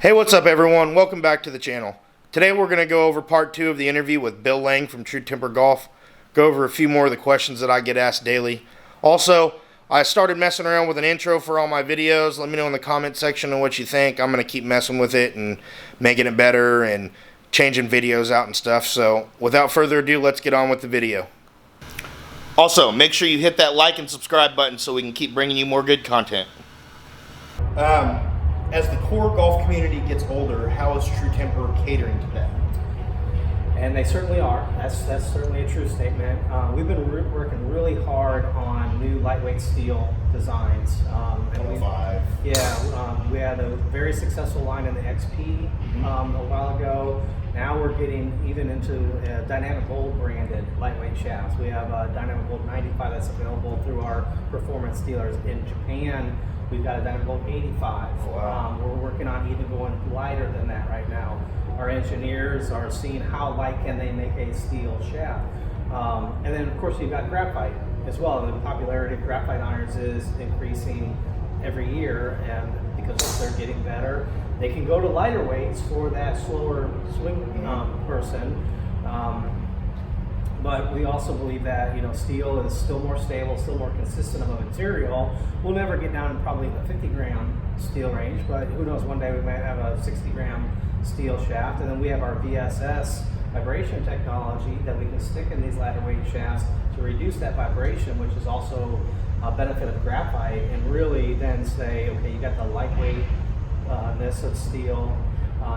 Hey, what's up everyone? Welcome back to the channel. Today we're going to go over part 2 of the interview with Bill Lang from True Temper Golf. Go over a few more of the questions that I get asked daily. Also, I started messing around with an intro for all my videos. Let me know in the comment section on what you think. I'm going to keep messing with it and making it better and changing videos out and stuff. So without further ado, let's get on with the video. Also, make sure you hit that like and subscribe button so we can keep bringing you more good content. As the core golf community gets older, how is True Temper catering to that? And they certainly are. That's certainly a true statement. We've been working really hard on new lightweight steel designs. We had a very successful line in the XP a while ago. Now we're getting even into Dynamic Gold branded lightweight shafts. We have a Dynamic Gold 95 that's available through our performance dealers in Japan. We've got a Dynamic Gold 85. Wow. We're working on even going lighter than that right now. Our engineers are seeing how light can they make a steel shaft. And then of course you've got graphite as well. The popularity of graphite irons is increasing every year, and because they're getting better, they can go to lighter weights for that slower swing person. But we also believe that steel is still more stable, still more consistent of a material. We'll never get down in probably the 50 gram steel range, but who knows, one day we might have a 60 gram steel shaft. And then we have our VSS vibration technology that we can stick in these lighter weight shafts to reduce that vibration, which is also a benefit of graphite, and really then say, okay, you got the lightweightness of steel,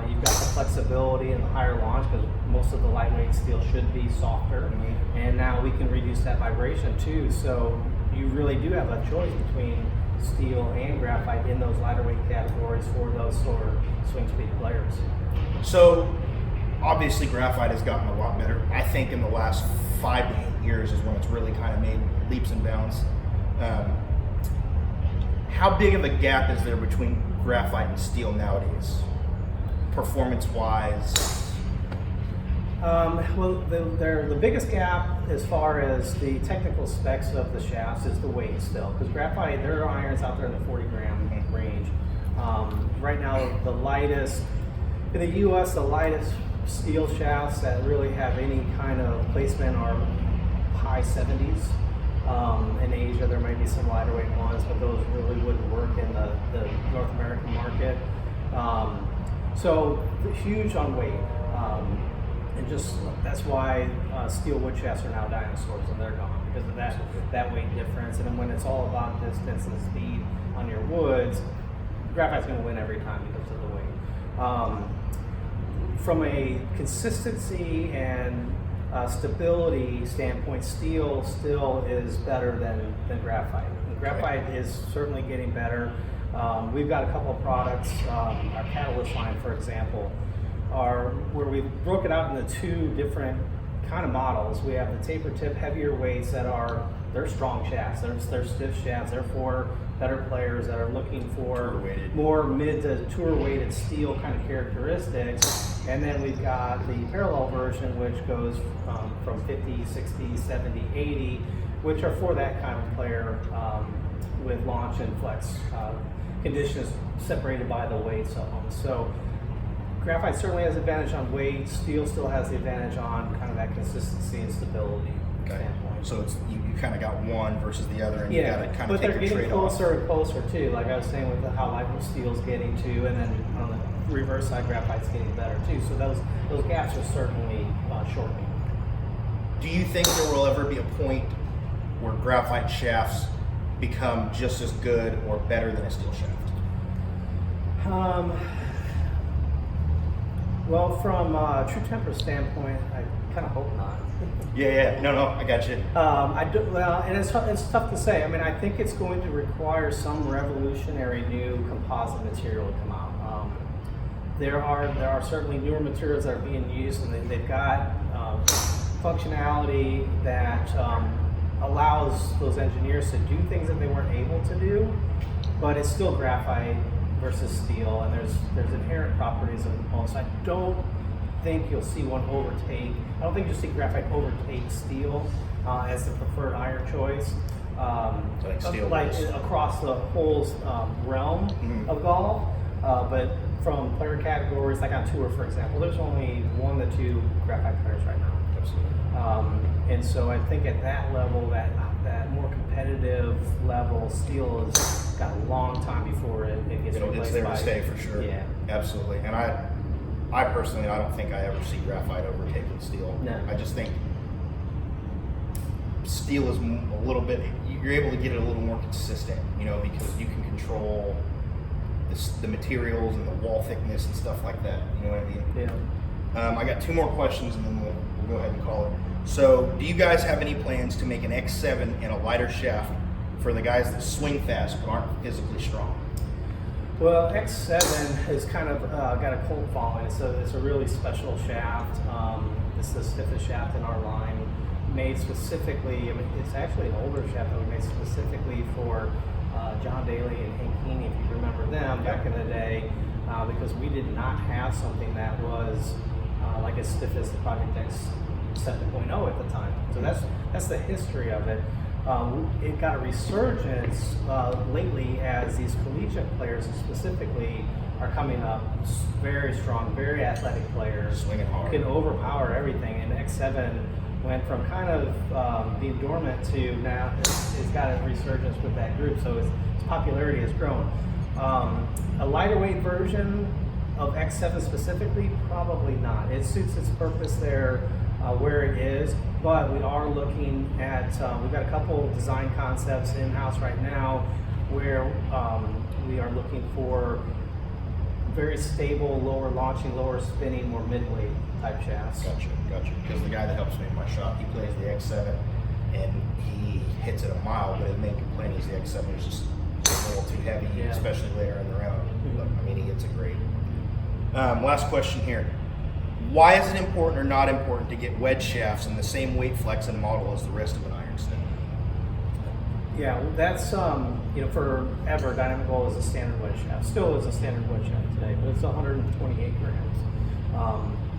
you've got the flexibility and the higher launch, because most of the lightweight steel should be softer, and now we can reduce that vibration too. So you really do have a choice between steel and graphite in those lighter weight categories for those slower swing speed players. So obviously graphite has gotten a lot better. I think in the last 5 to 8 years is when it's really kind of made leaps and bounds. How big of a gap is there between graphite and steel nowadays, performance-wise? Well, the biggest gap as far as the technical specs of the shafts is the weight still, because graphite, there are irons out there in the 40 gram range. Right now, the lightest, in the US, the lightest steel shafts that really have any kind of placement are high 70s. In Asia, there might be some lighter weight ones, but those really wouldn't work in the North American market. So huge on weight, and just that's why steel wood shafts are now dinosaurs, and they're gone because of that weight difference. And then when it's all about distance and speed on your woods, graphite's going to win every time because of the weight. From a consistency and stability standpoint, steel still is better than graphite. And graphite is certainly getting better. We've got a couple of products, our Catalyst line, for example, are where we broke it out into 2 different kind of models. We have the taper tip heavier weights they're strong shafts, they're stiff shafts, they're for better players that are looking for more mid to tour weighted steel kind of characteristics. And then we've got the parallel version, which goes from 50, 60, 70, 80, which are for that kind of player with launch and flex conditions separated by the weights of them. So graphite certainly has advantage on weight. Steel still has the advantage on kind of that consistency and stability standpoint. So it's you kind of got one versus the other, and you got to kind of take a trade-off. But they're getting closer and closer too. Like I was saying with how light steel's getting to, and then on the reverse side, graphite's getting better too. So those gaps are certainly shortening. Do you think there will ever be a point where graphite shafts become just as good or better than a steel shaft? Well, from a True Temper standpoint, I kind of hope not. No, I got you. And it's tough to say. I mean, I think it's going to require some revolutionary new composite material to come out. There are certainly newer materials that are being used, and they've got functionality that allows those engineers to do things that they weren't able to do, but it's still graphite versus steel, and there's inherent properties of both. So I don't think you'll see one overtake. I don't think you'll see graphite overtake steel as the preferred iron choice. Like steel across the whole realm of golf. But from player categories, like on tour, for example, there's only 1 to 2 graphite players right now. Absolutely. And so I think at that level, that more competitive level, steel has got a long time before it gets replaced. It's there to stay for sure. Yeah, absolutely. And I personally, I don't think I ever see graphite overtaking steel. No. I just think steel is a little bit, you're able to get it a little more consistent, because you can control the materials and the wall thickness and stuff like that. You know what I mean? Yeah. I got 2 more questions and then we'll go ahead and call it. So, do you guys have any plans to make an X7 and a lighter shaft for the guys that swing fast but aren't physically strong? Well, X7 has kind of got a cult following. It's a really special shaft. It's the stiffest shaft in our line, made specifically. I mean, it's actually an older shaft that we made specifically for John Daly and Hank Heaney, if you remember them back in the day, because we did not have something that was like as stiff as the Project X 7.0 at the time. So that's the history of it. It got a resurgence lately as these collegiate players specifically are coming up, very strong, very athletic players, swinging hard, can overpower everything. And X7 went from kind of being dormant to now it's got a resurgence with that group, so its popularity has grown. A lighter weight version of X7 specifically, probably not. It suits its purpose there where it is, but we are looking at, we've got a couple design concepts in-house right now where we are looking for very stable, lower launching, lower spinning, more midweight type shafts. Gotcha. Because the guy that helps me in my shop, he plays the X7 and he hits it a mile, but his main complaint is the X7 is just a little too heavy, especially later in the round. But, I mean, he hits it great. Last question here. Why is it important or not important to get wedge shafts in the same weight, flex, and model as the rest of an iron stem? Yeah, that's, forever Dynamic Gold is a standard wedge shaft. Still is a standard wedge shaft today, but it's 128 grams.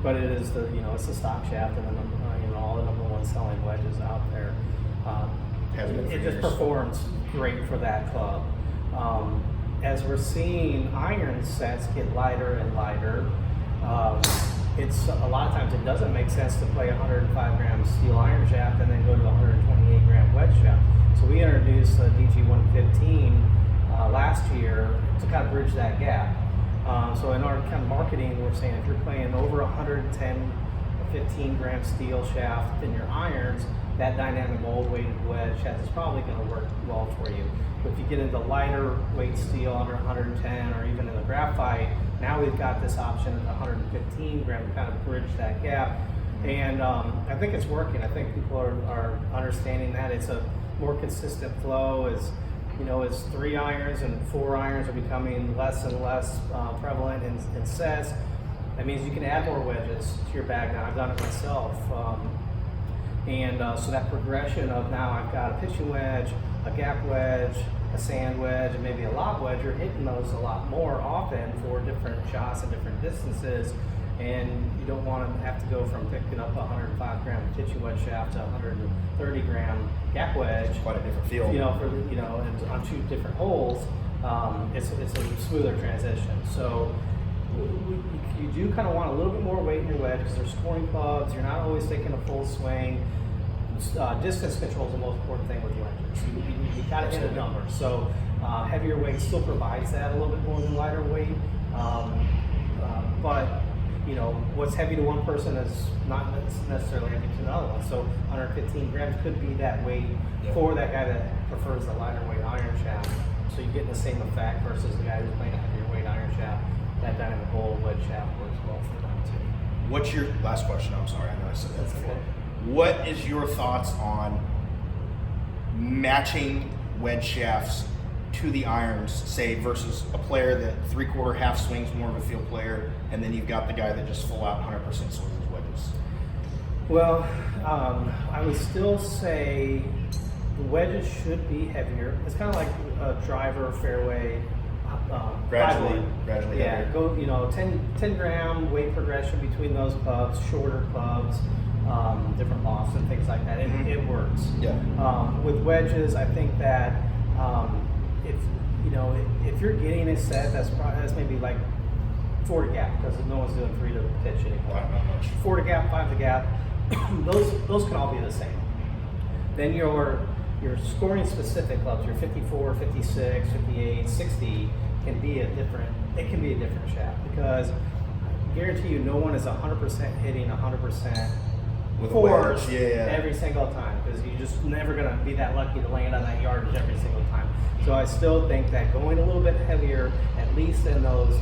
But it is it's the stock shaft, and then all the #1 selling wedges out there. It just performs great for that club. As we're seeing iron sets get lighter and lighter, it's a lot of times it doesn't make sense to play 105 gram steel iron shaft and then go to the 128 gram wedge shaft. So we introduced the DG115 last year to kind of bridge that gap. So in our kind of marketing, we're saying if you're playing over 110 or 15 gram steel shaft in your irons, that dynamic mold weighted wedge shaft is probably going to work well for you. But if you get into lighter weight steel under 110 or even in the graphite, now we've got this option at 115 gram to kind of bridge that gap. And I think it's working. I think people are understanding that it's a more consistent flow as 3 irons and 4 irons are becoming less and less prevalent in sets. That means you can add more wedges to your bag now. I've done it myself. So that progression of now I've got a pitching wedge, a gap wedge, a sand wedge, and maybe a lob wedge, you're hitting those a lot more often for different shots and different distances. And you don't want to have to go from picking up a 105 gram pitching wedge shaft to 130 gram gap wedge. Quite a different feel. And on 2 different holes, it's a smoother transition. So you do kind of want a little bit more weight in your wedge because they're scoring clubs. You're not always taking a full swing. Distance control is the most important thing with wedges. You got to hit a number. So heavier weight still provides that a little bit more than lighter weight. But what's heavy to one person is not necessarily heavy to another one. So 115 grams could be that weight for that guy that prefers the lighter weight iron shaft. So you're getting the same effect versus the guy who's playing a heavier weight iron shaft. That dynamic gold wedge shaft works well for them too. What's your last question? I'm sorry, I know I said that before. Okay. What is your thoughts on matching wedge shafts to the irons, say, versus a player that 3/4 half swings more of a field player, and then you've got the guy that just full out 100% swings his wedges? Well, I would still say the wedges should be heavier. It's kind of like a driver fairway. Gradually yeah, heavier. go 10 gram weight progression between those clubs, shorter clubs, different lofts and things like that. It works. Yeah. With wedges, I think that if if you're getting a set that's maybe like 4 to gap, because no one's doing 3 to pitch anymore. 4 to gap, 5 to gap, those can all be the same. Then your scoring specific clubs, your 54, 56, 58, 60 can be a different shaft, because I guarantee you no one is 100% hitting 100% with force wedge, yeah. every single time, because you're just never going to be that lucky to land on that yardage every single time. So I still think that going a little bit heavier, at least in those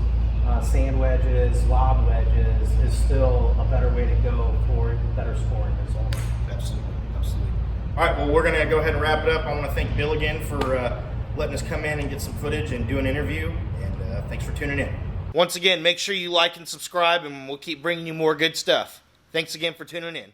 sand wedges, lob wedges, is still a better way to go for better scoring results. Absolutely. All right, well, we're going to go ahead and wrap it up. I want to thank Bill again for letting us come in and get some footage and do an interview, and thanks for tuning in. Once again, make sure you like and subscribe, and we'll keep bringing you more good stuff. Thanks again for tuning in.